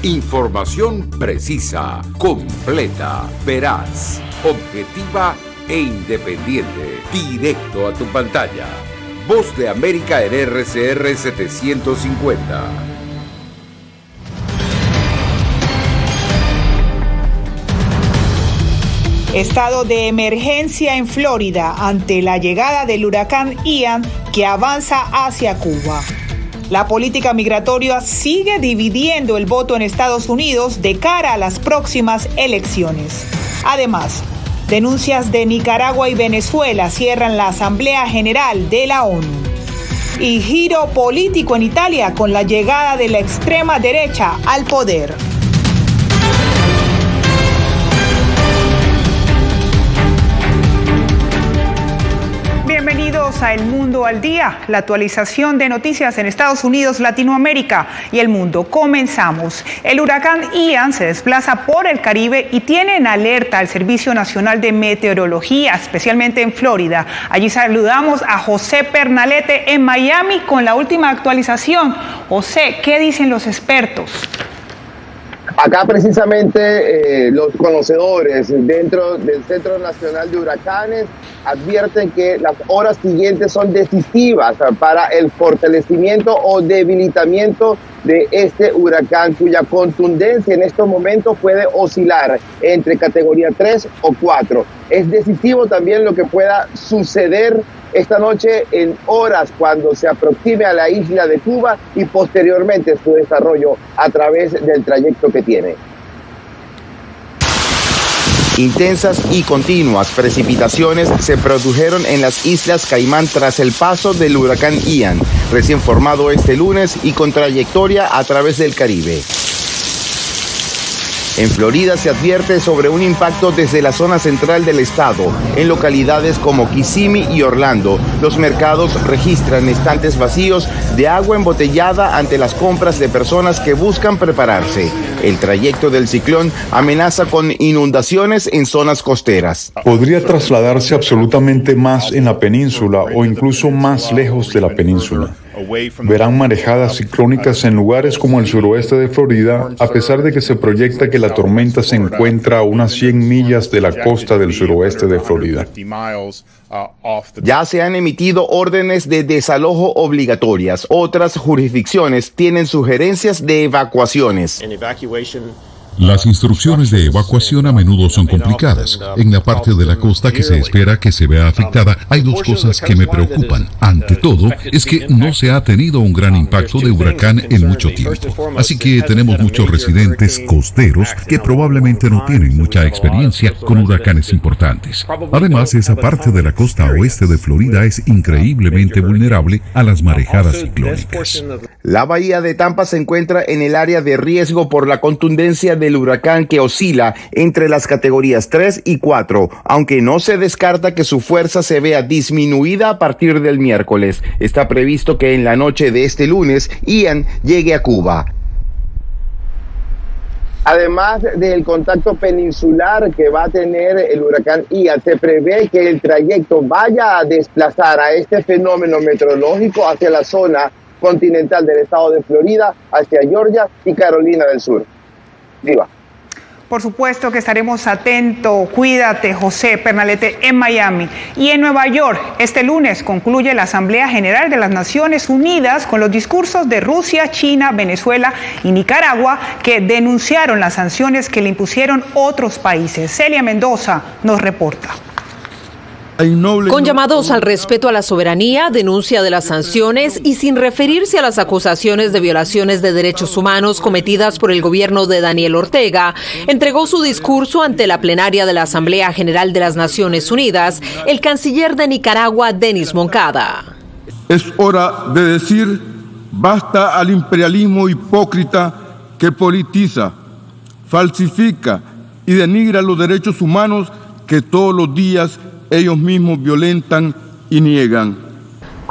Información precisa, completa, veraz, objetiva e independiente. Directo a tu pantalla. Voz de América en RCR 750. Estado de emergencia en Florida ante la llegada del huracán Ian que avanza hacia Cuba. La política migratoria sigue dividiendo el voto en Estados Unidos de cara a las próximas elecciones. Además, denuncias de Nicaragua y Venezuela cierran la Asamblea General de la ONU. Y giro político en Italia con la llegada de la extrema derecha al poder. Bienvenidos a El Mundo al Día, la actualización de noticias en Estados Unidos, Latinoamérica y el mundo. Comenzamos. El huracán Ian se desplaza por el Caribe y tiene en alerta al Servicio Nacional de Meteorología, especialmente en Florida. Allí saludamos a José Pernalete en Miami con la última actualización. José, ¿qué dicen los expertos? Acá precisamente los conocedores dentro del Centro Nacional de Huracanes advierten que las horas siguientes son decisivas para el fortalecimiento o debilitamiento de este huracán, cuya contundencia en estos momentos puede oscilar entre categoría 3 o 4. Es decisivo también lo que pueda suceder esta noche en horas cuando se aproxime a la isla de Cuba y posteriormente su desarrollo a través del trayecto que tiene. Intensas y continuas precipitaciones se produjeron en las Islas Caimán tras el paso del huracán Ian, recién formado este lunes y con trayectoria a través del Caribe. En Florida se advierte sobre un impacto desde la zona central del estado. En localidades como Kissimmee y Orlando, los mercados registran estantes vacíos de agua embotellada ante las compras de personas que buscan prepararse. El trayecto del ciclón amenaza con inundaciones en zonas costeras. Podría trasladarse absolutamente más en la península o incluso más lejos de la península. Verán marejadas ciclónicas en lugares como el suroeste de Florida, a pesar de que se proyecta que la tormenta se encuentra a unas 100 millas de la costa del suroeste de Florida. Ya se han emitido órdenes de desalojo obligatorias. Otras jurisdicciones tienen sugerencias de evacuaciones. Las instrucciones de evacuación a menudo son complicadas. En la parte de la costa que se espera que se vea afectada, hay dos cosas que me preocupan. Ante todo, es que no se ha tenido un gran impacto de huracán en mucho tiempo. Así que tenemos muchos residentes costeros que probablemente no tienen mucha experiencia con huracanes importantes. Además, esa parte de la costa oeste de Florida es increíblemente vulnerable a las marejadas ciclónicas. La bahía de Tampa se encuentra en el área de riesgo por la contundencia del huracán que oscila entre las categorías 3 y 4, aunque no se descarta que su fuerza se vea disminuida a partir del miércoles. Está previsto que en la noche de este lunes Ian llegue a Cuba. Además del contacto peninsular que va a tener el huracán Ian, se prevé que el trayecto vaya a desplazar a este fenómeno meteorológico hacia la zona continental del estado de Florida, hacia Georgia y Carolina del Sur. Diva. Por supuesto que estaremos atentos. Cuídate, José Pernalete, en Miami. Y en Nueva York, este lunes concluye la Asamblea General de las Naciones Unidas con los discursos de Rusia, China, Venezuela y Nicaragua que denunciaron las sanciones que le impusieron otros países. Celia Mendoza nos reporta. Con llamados al respeto a la soberanía, denuncia de las sanciones y sin referirse a las acusaciones de violaciones de derechos humanos cometidas por el gobierno de Daniel Ortega, entregó su discurso ante la plenaria de la Asamblea General de las Naciones Unidas el canciller de Nicaragua, Denis Moncada. Es hora de decir basta al imperialismo hipócrita que politiza, falsifica y denigra los derechos humanos que todos los días ellos mismos violentan y niegan.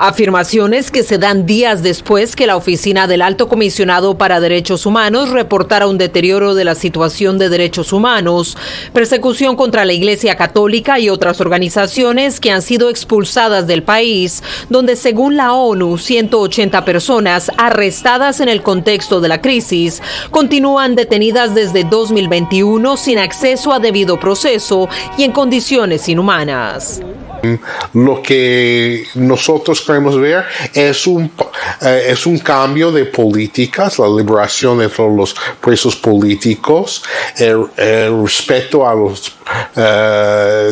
Afirmaciones que se dan días después que la oficina del Alto Comisionado para Derechos Humanos reportara un deterioro de la situación de derechos humanos, persecución contra la Iglesia Católica y otras organizaciones que han sido expulsadas del país, donde según la ONU, 180 personas arrestadas en el contexto de la crisis continúan detenidas desde 2021 sin acceso a debido proceso y en condiciones inhumanas. Lo que nosotros queremos ver es un cambio de políticas, la liberación de todos los presos políticos, el respeto a los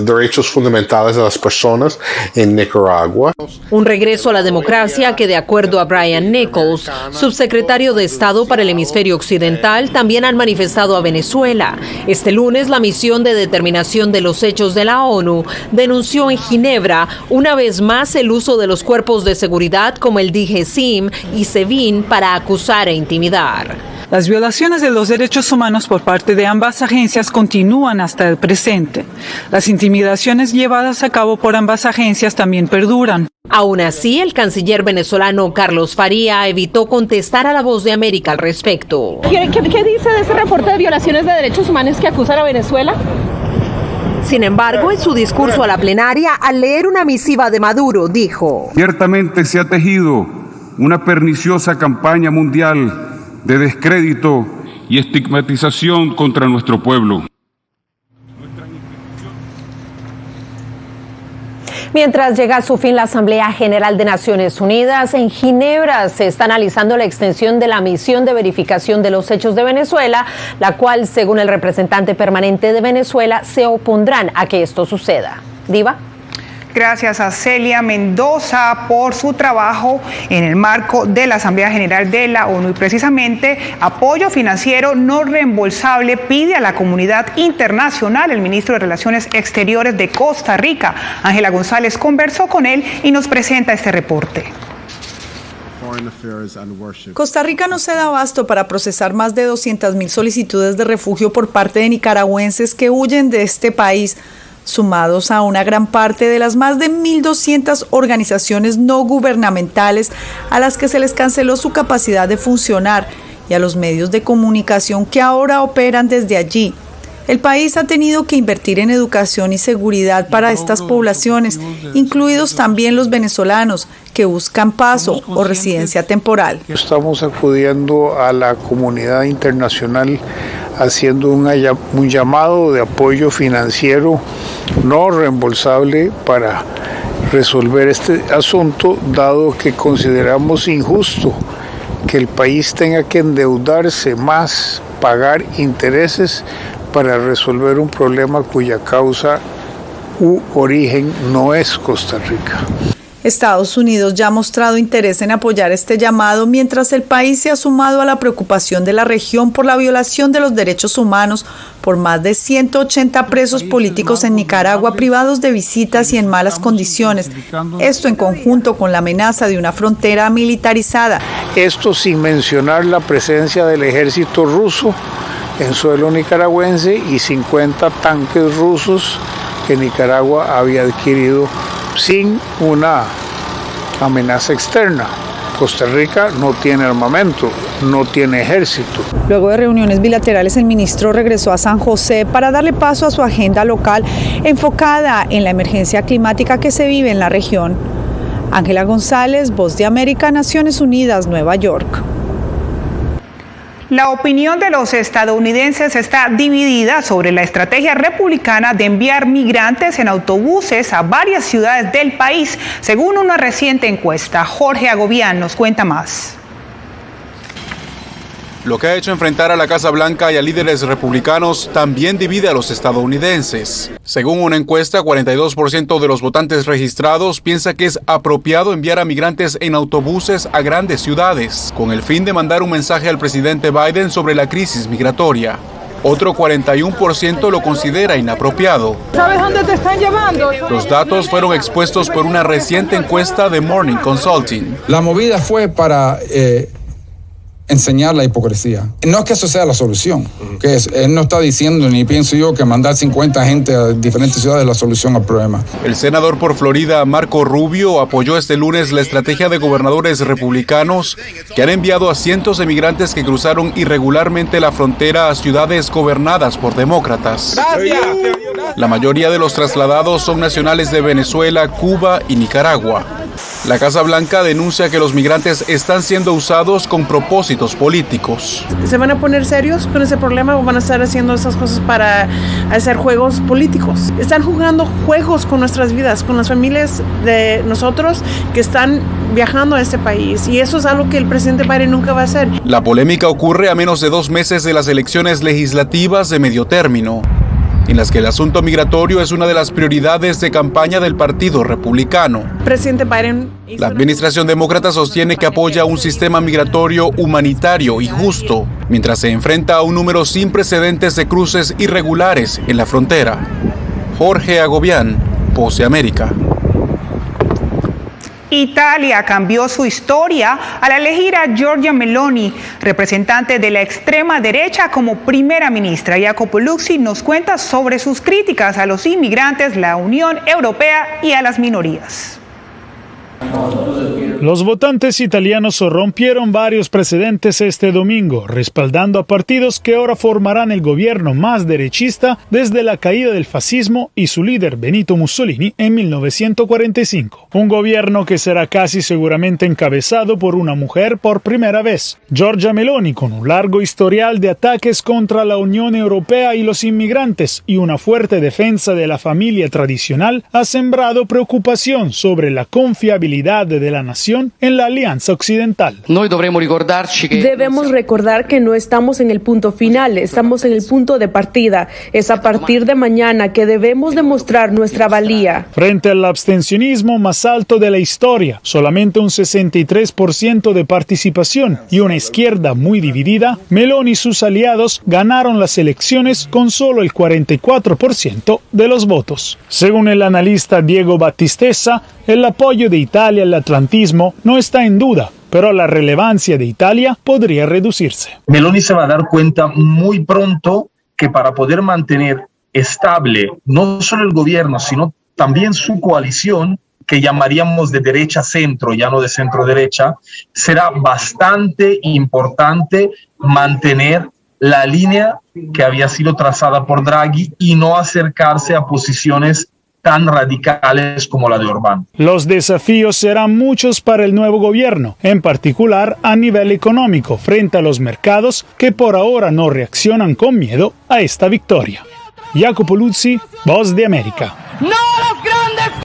derechos fundamentales de las personas en Nicaragua. Un regreso a la democracia que, de acuerdo a Brian Nichols, subsecretario de Estado para el Hemisferio Occidental, también han manifestado a Venezuela. Este lunes, la misión de determinación de los hechos de la ONU denunció en Ginebra una vez más el uso de los cuerpos de seguridad como el DGCIM y SEBIN para acusar e intimidar. Las violaciones de los derechos humanos por parte de ambas agencias continúan hasta el presente. Las intimidaciones llevadas a cabo por ambas agencias también perduran. Aún así, el canciller venezolano Carlos Faría evitó contestar a La Voz de América al respecto. ¿Qué dice de ese reporte de violaciones de derechos humanos que acusan a Venezuela? Sin embargo, en su discurso a la plenaria, al leer una misiva de Maduro, dijo: Ciertamente se ha tejido una perniciosa campaña mundial de descrédito y estigmatización contra nuestro pueblo. Mientras llega a su fin la Asamblea General de Naciones Unidas, en Ginebra se está analizando la extensión de la misión de verificación de los hechos de Venezuela, la cual, según el representante permanente de Venezuela, se opondrán a que esto suceda. Diva. Gracias a Celia Mendoza por su trabajo en el marco de la Asamblea General de la ONU. Y precisamente apoyo financiero no reembolsable pide a la comunidad internacional el ministro de Relaciones Exteriores de Costa Rica. Ángela González conversó con él y nos presenta este reporte. Costa Rica no se da abasto para procesar más de 200,000 solicitudes de refugio por parte de nicaragüenses que huyen de este país, sumados a una gran parte de las más de 1.200 organizaciones no gubernamentales a las que se les canceló su capacidad de funcionar y a los medios de comunicación que ahora operan desde allí. El país ha tenido que invertir en educación y seguridad para estas poblaciones, incluidos también los venezolanos que buscan paso o residencia temporal. Estamos acudiendo a la comunidad internacional haciendo un llamado de apoyo financiero no reembolsable para resolver este asunto, dado que consideramos injusto que el país tenga que endeudarse más, pagar intereses para resolver un problema cuya causa u origen no es Costa Rica. Estados Unidos ya ha mostrado interés en apoyar este llamado, mientras el país se ha sumado a la preocupación de la región por la violación de los derechos humanos por más de 180 presos políticos en Nicaragua privados de visitas y en malas condiciones. Esto en conjunto con la amenaza de una frontera militarizada. Esto sin mencionar la presencia del ejército ruso en suelo nicaragüense y 50 tanques rusos que Nicaragua había adquirido sin una amenaza externa. Costa Rica no tiene armamento, no tiene ejército. Luego de reuniones bilaterales, el ministro regresó a San José para darle paso a su agenda local enfocada en la emergencia climática que se vive en la región. Ángela González, Voz de América, Naciones Unidas, Nueva York. La opinión de los estadounidenses está dividida sobre la estrategia republicana de enviar migrantes en autobuses a varias ciudades del país, según una reciente encuesta. Jorge Agobián nos cuenta más. Lo que ha hecho enfrentar a la Casa Blanca y a líderes republicanos también divide a los estadounidenses. Según una encuesta, 42% de los votantes registrados piensa que es apropiado enviar a migrantes en autobuses a grandes ciudades, con el fin de mandar un mensaje al presidente Biden sobre la crisis migratoria. Otro 41% lo considera inapropiado. ¿Sabes dónde te están llevando? Los datos fueron expuestos por una reciente encuesta de Morning Consulting. La movida fue para enseñar la hipocresía. No es que eso sea la solución, que él no está diciendo, ni pienso yo, que mandar 50 gente a diferentes ciudades es la solución al problema. El senador por Florida, Marco Rubio, apoyó este lunes la estrategia de gobernadores republicanos que han enviado a cientos de migrantes que cruzaron irregularmente la frontera a ciudades gobernadas por demócratas. La mayoría de los trasladados son nacionales de Venezuela, Cuba y Nicaragua. La Casa Blanca denuncia que los migrantes están siendo usados con propósitos políticos. ¿Se van a poner serios con ese problema o van a estar haciendo esas cosas para hacer juegos políticos? Están jugando juegos con nuestras vidas, con las familias de nosotros que están viajando a este país, y eso es algo que el presidente Biden nunca va a hacer. La polémica ocurre a menos de 2 meses de las elecciones legislativas de medio término, en las que el asunto migratorio es una de las prioridades de campaña del Partido Republicano. Presidente Biden. La administración demócrata sostiene que apoya un sistema migratorio humanitario y justo, mientras se enfrenta a un número sin precedentes de cruces irregulares en la frontera. Jorge Agobián, Voz de América. Italia cambió su historia al elegir a Giorgia Meloni, representante de la extrema derecha, como primera ministra. Jacopo Luzzi nos cuenta sobre sus críticas a los inmigrantes, la Unión Europea y a las minorías. Los votantes italianos rompieron varios precedentes este domingo, respaldando a partidos que ahora formarán el gobierno más derechista desde la caída del fascismo y su líder Benito Mussolini en 1945. Un gobierno que será casi seguramente encabezado por una mujer por primera vez. Giorgia Meloni, con un largo historial de ataques contra la Unión Europea y los inmigrantes y una fuerte defensa de la familia tradicional, ha sembrado preocupación sobre la confiabilidad de la nación en la Alianza Occidental. Debemos recordar que no estamos en el punto final, estamos en el punto de partida. Es a partir de mañana que debemos demostrar nuestra valía. Frente al abstencionismo más alto de la historia, solamente un 63% de participación y una izquierda muy dividida, Meloni y sus aliados ganaron las elecciones con solo el 44% de los votos. Según el analista Diego Battistessa, el apoyo de Italia al atlantismo no está en duda, pero la relevancia de Italia podría reducirse. Meloni se va a dar cuenta muy pronto que para poder mantener estable no solo el gobierno, sino también su coalición, que llamaríamos de derecha centro, ya no de centro derecha, será bastante importante mantener la línea que había sido trazada por Draghi y no acercarse a posiciones tan radicales como la de Orbán. Los desafíos serán muchos para el nuevo gobierno, en particular a nivel económico, frente a los mercados que por ahora no reaccionan con miedo a esta victoria. Jacopo Luzzi, Voz de América. ¡No los grandes!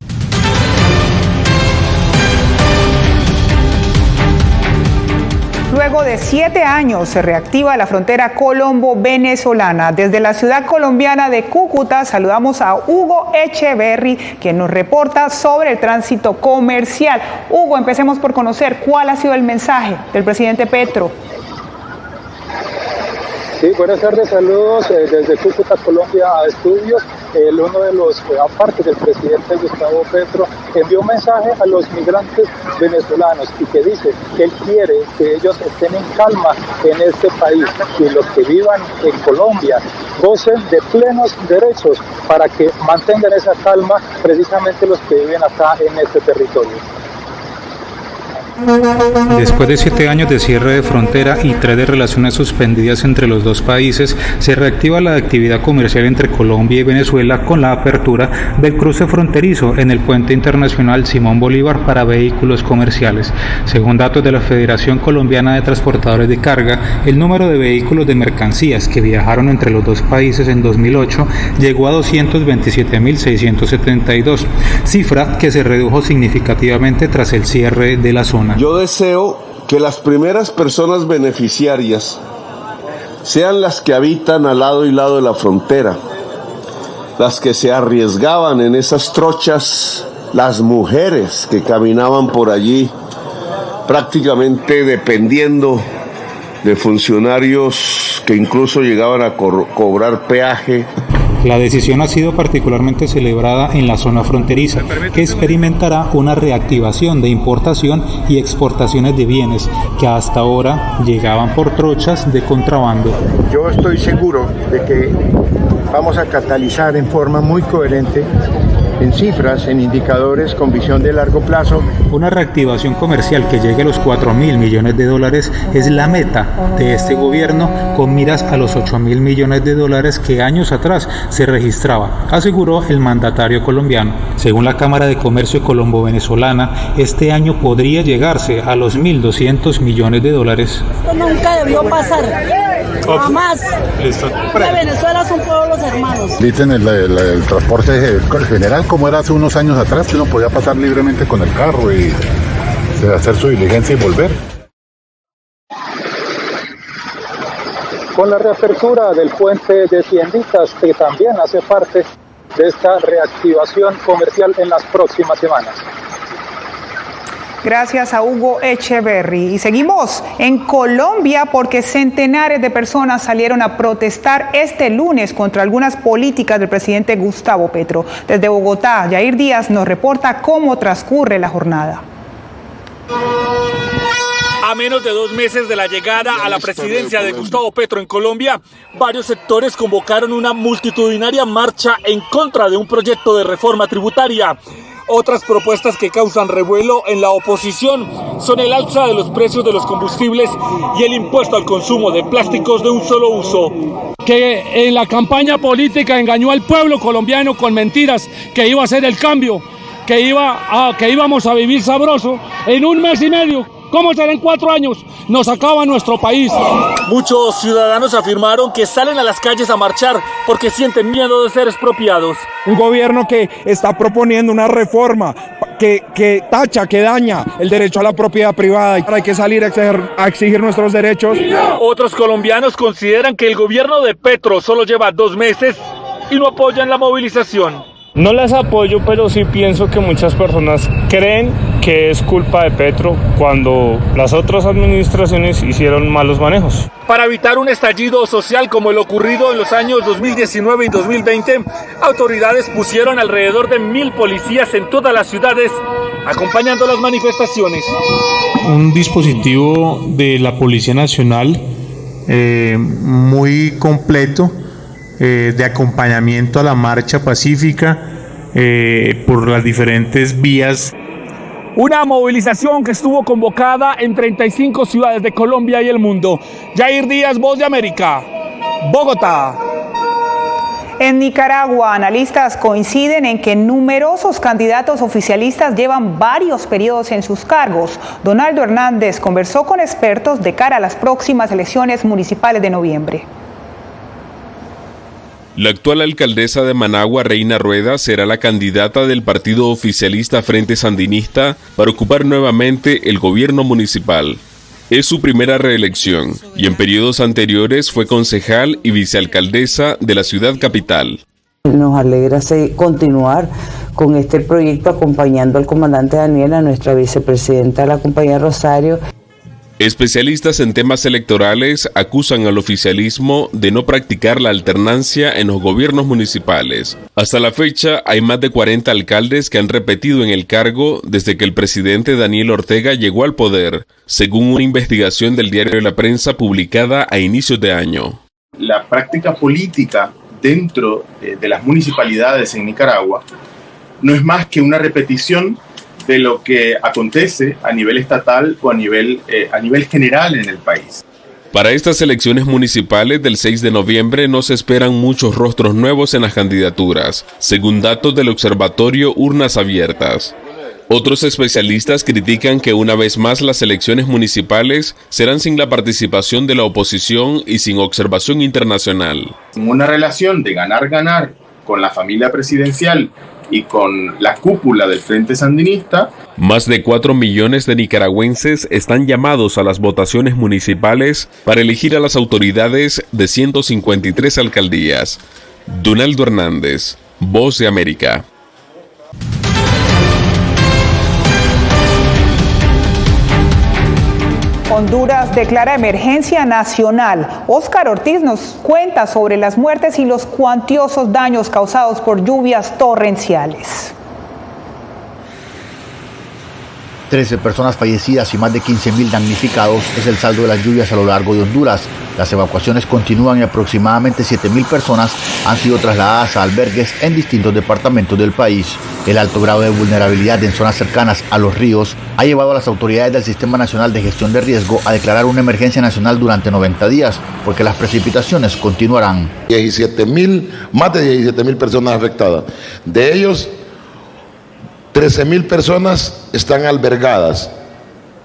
Luego de 7 años se reactiva la frontera colombo-venezolana. Desde la ciudad colombiana de Cúcuta saludamos a Hugo Echeverry, quien nos reporta sobre el tránsito comercial. Hugo, empecemos por conocer cuál ha sido el mensaje del presidente Petro. Sí, buenas tardes, saludos desde Cúcuta, Colombia, a estudios. Uno de los, aparte del presidente Gustavo Petro, envió un mensaje a los migrantes venezolanos y que dice que él quiere que ellos estén en calma en este país y los que vivan en Colombia gocen de plenos derechos para que mantengan esa calma precisamente los que viven acá en este territorio. Después de 7 años de cierre de frontera y 3 de relaciones suspendidas entre los dos países, se reactiva la actividad comercial entre Colombia y Venezuela con la apertura del cruce fronterizo en el puente internacional Simón Bolívar para vehículos comerciales. Según datos de la Federación Colombiana de Transportadores de Carga, el número de vehículos de mercancías que viajaron entre los dos países en 2008 llegó a 227.672, cifra que se redujo significativamente tras el cierre de la zona. Yo deseo que las primeras personas beneficiarias sean las que habitan al lado y lado de la frontera, las que se arriesgaban en esas trochas, las mujeres que caminaban por allí prácticamente dependiendo de funcionarios que incluso llegaban a cobrar peaje La decisión ha sido particularmente celebrada en la zona fronteriza, que experimentará una reactivación de importación y exportaciones de bienes que hasta ahora llegaban por trochas de contrabando. Yo estoy seguro de que vamos a catalizar en forma muy coherente, en cifras, en indicadores con visión de largo plazo. Una reactivación comercial que llegue a los 4.000 millones de dólares es la meta de este gobierno, con miras a los 8.000 millones de dólares que años atrás se registraba, aseguró el mandatario colombiano. Según la Cámara de Comercio Colombo-Venezolana, este año podría llegarse a los 1.200 millones de dólares. Esto nunca debió pasar. Jamás. Venezuela son todos los hermanos. Dicen el transporte general como era hace unos años atrás, que uno podía pasar libremente con el carro y hacer su diligencia y volver. Con la reapertura del puente de Tienditas, que también hace parte de esta reactivación comercial en las próximas semanas. Gracias a Hugo Echeverry. Y seguimos en Colombia porque centenares de personas salieron a protestar este lunes contra algunas políticas del presidente Gustavo Petro. Desde Bogotá, Yair Díaz nos reporta cómo transcurre la jornada. A menos de 2 meses de la llegada a la presidencia de Gustavo Petro en Colombia, varios sectores convocaron una multitudinaria marcha en contra de un proyecto de reforma tributaria. Otras propuestas que causan revuelo en la oposición son el alza de los precios de los combustibles y el impuesto al consumo de plásticos de un solo uso. Que en la campaña política engañó al pueblo colombiano con mentiras, que iba a ser el cambio, que íbamos a vivir sabroso en 1 mes y medio. ¿Cómo será en 4 años? Nos acaba nuestro país. Muchos ciudadanos afirmaron que salen a las calles a marchar porque sienten miedo de ser expropiados. Un gobierno que está proponiendo una reforma que tacha, que daña el derecho a la propiedad privada, y hay que salir a exigir nuestros derechos. Otros colombianos consideran que el gobierno de Petro solo lleva 2 meses y no apoyan la movilización. No las apoyo, pero sí pienso que muchas personas creen que es culpa de Petro cuando las otras administraciones hicieron malos manejos. Para evitar un estallido social como el ocurrido en los años 2019 y 2020, autoridades pusieron alrededor de 1.000 policías en todas las ciudades, acompañando las manifestaciones. Un dispositivo de la Policía Nacional muy completo, de acompañamiento a la marcha pacífica por las diferentes vías. Una movilización que estuvo convocada en 35 ciudades de Colombia y el mundo. Yair Díaz, Voz de América, Bogotá. En Nicaragua, analistas coinciden en que numerosos candidatos oficialistas llevan varios periodos en sus cargos. Donaldo Hernández conversó con expertos de cara a las próximas elecciones municipales de noviembre. La actual alcaldesa de Managua, Reina Rueda, será la candidata del partido oficialista Frente Sandinista para ocupar nuevamente el gobierno municipal. Es su primera reelección y en periodos anteriores fue concejal y vicealcaldesa de la ciudad capital. Nos alegra continuar con este proyecto acompañando al comandante Daniel, a nuestra vicepresidenta de la compañía Rosario. Especialistas en temas electorales acusan al oficialismo de no practicar la alternancia en los gobiernos municipales. Hasta la fecha, hay más de 40 alcaldes que han repetido en el cargo desde que el presidente Daniel Ortega llegó al poder, según una investigación del diario La Prensa publicada a inicios de año. La práctica política dentro de las municipalidades en Nicaragua no es más que una repetición de lo que acontece a nivel estatal o a nivel general en el país. Para estas elecciones municipales del 6 de noviembre no se esperan muchos rostros nuevos en las candidaturas, según datos del observatorio Urnas Abiertas. Otros especialistas critican que una vez más las elecciones municipales serán sin la participación de la oposición y sin observación internacional. Una relación de ganar-ganar con la familia presidencial y con la cúpula del Frente Sandinista. Más de 4 millones de nicaragüenses están llamados a las votaciones municipales para elegir a las autoridades de 153 alcaldías. Donaldo Hernández, Voz de América. Honduras declara emergencia nacional. Óscar Ortiz nos cuenta sobre las muertes y los cuantiosos daños causados por lluvias torrenciales. 13 personas fallecidas y más de 15.000 damnificados es el saldo de las lluvias a lo largo de Honduras. Las evacuaciones continúan y aproximadamente 7.000 personas han sido trasladadas a albergues en distintos departamentos del país. El alto grado de vulnerabilidad en zonas cercanas a los ríos ha llevado a las autoridades del Sistema Nacional de Gestión de Riesgo a declarar una emergencia nacional durante 90 días, porque las precipitaciones continuarán. Más de 17.000 personas afectadas. De ellos, 13.000 personas están albergadas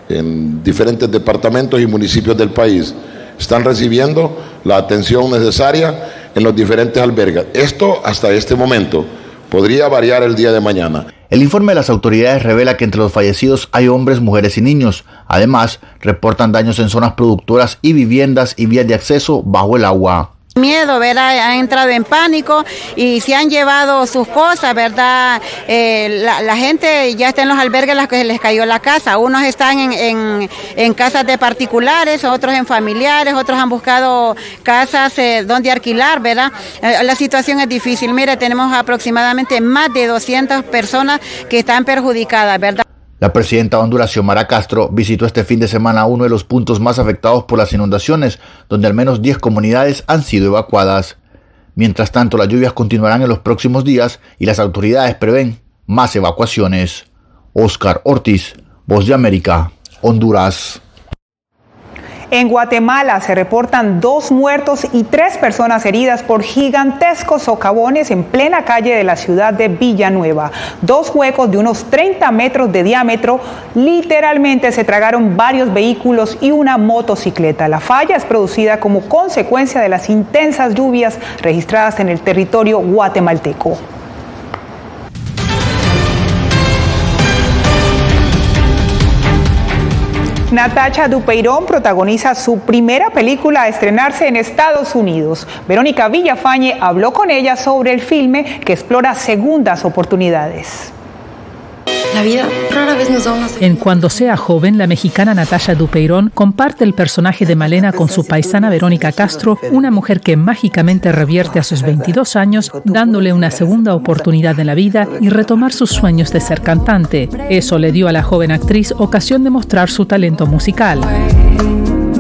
en diferentes departamentos y municipios del país. Están recibiendo la atención necesaria en los diferentes albergues. Esto hasta este momento. Podría variar el día de mañana. El informe de las autoridades revela que entre los fallecidos hay hombres, mujeres y niños. Además, reportan daños en zonas productoras y viviendas y vías de acceso bajo el agua. Miedo, ¿verdad? Han entrado en pánico y se han llevado sus cosas, ¿verdad? La gente ya está en los albergues a los que les cayó la casa. Unos están en casas de particulares, otros en familiares, otros han buscado casas donde alquilar, ¿verdad? La situación es difícil. Mire, tenemos aproximadamente más de 200 personas que están perjudicadas, ¿verdad? La presidenta de Honduras, Xiomara Castro, visitó este fin de semana uno de los puntos más afectados por las inundaciones, donde al menos 10 comunidades han sido evacuadas. Mientras tanto, las lluvias continuarán en los próximos días y las autoridades prevén más evacuaciones. Óscar Ortiz, Voz de América, Honduras. En Guatemala se reportan 2 muertos y 3 personas heridas por gigantescos socavones en plena calle de la ciudad de Villanueva. 2 huecos de unos 30 metros de diámetro literalmente se tragaron varios vehículos y una motocicleta. La falla es producida como consecuencia de las intensas lluvias registradas en el territorio guatemalteco. Natasha Dupeirón protagoniza su primera película a estrenarse en Estados Unidos. Verónica Villafañe habló con ella sobre el filme que explora segundas oportunidades. La vida rara vez nos da una segunda. En Cuando sea joven, la mexicana Natasha Dupeirón comparte el personaje de Malena con su paisana Verónica Castro, una mujer que mágicamente revierte a sus 22 años, dándole una segunda oportunidad en la vida y retomar sus sueños de ser cantante. Eso le dio a la joven actriz ocasión de mostrar su talento musical.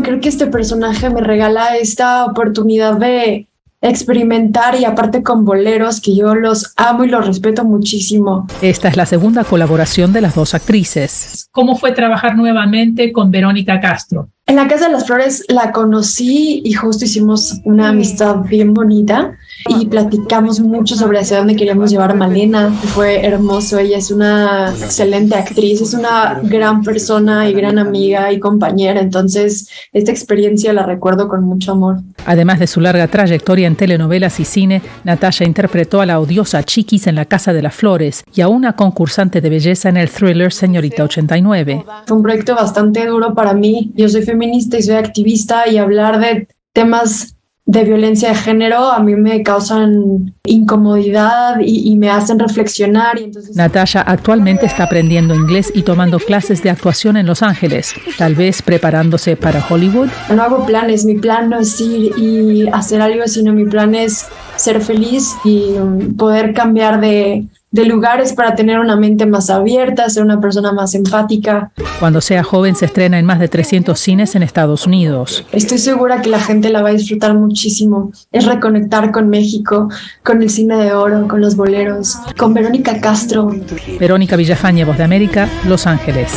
Creo que este personaje me regala esta oportunidad de experimentar y aparte con boleros que yo los amo y los respeto muchísimo. Esta es la segunda colaboración de las dos actrices. ¿Cómo fue trabajar nuevamente con Verónica Castro? En la Casa de las Flores la conocí y justo hicimos una amistad bien bonita y platicamos mucho sobre hacia dónde queríamos llevar a Malena. Fue hermoso, ella es una excelente actriz, es una gran persona y gran amiga y compañera, entonces esta experiencia la recuerdo con mucho amor. Además de su larga trayectoria en telenovelas y cine, Natasha interpretó a la odiosa Chiquis en La Casa de las Flores y a una concursante de belleza en el thriller Señorita 89. Fue un proyecto bastante duro para mí. Yo soy feminista y soy activista y hablar de temas de violencia de género a mí me causan incomodidad y me hacen reflexionar. Natasha actualmente está aprendiendo inglés y tomando clases de actuación en Los Ángeles, tal vez preparándose para Hollywood. No hago planes, mi plan no es ir y hacer algo, sino mi plan es ser feliz y poder cambiar de lugares para tener una mente más abierta, ser una persona más empática. Cuando sea joven se estrena en más de 300 cines en Estados Unidos. Estoy segura que la gente la va a disfrutar muchísimo. Es reconectar con México, con el cine de oro, con los boleros, con Verónica Castro. Verónica Villafañe, Voz de América, Los Ángeles.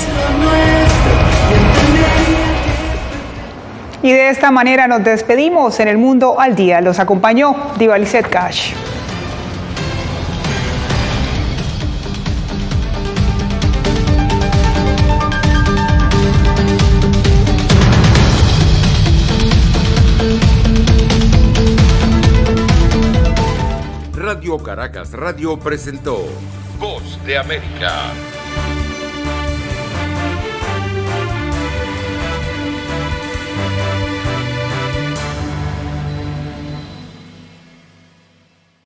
Y de esta manera nos despedimos en El Mundo al Día. Los acompañó Diva Lizette Cash. Radio Caracas Radio presentó Voz de América.